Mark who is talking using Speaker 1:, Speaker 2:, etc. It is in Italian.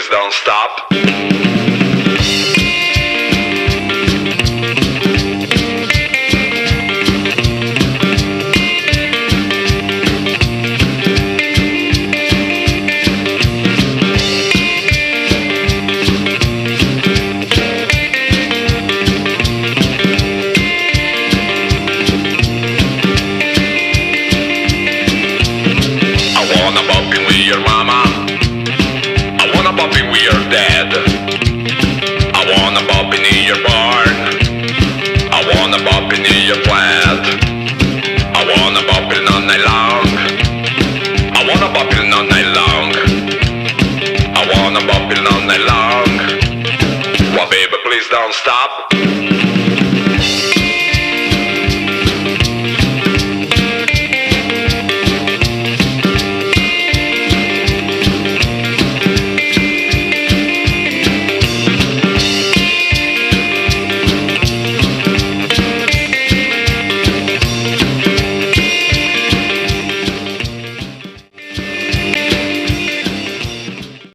Speaker 1: don't stop. Your mama, I wanna bop in with your dad, I wanna bop in your barn, I wanna bop in your flat, I wanna bop in all night long, I wanna bop in all night long, I wanna bop in all night long. Well, baby, please don't stop.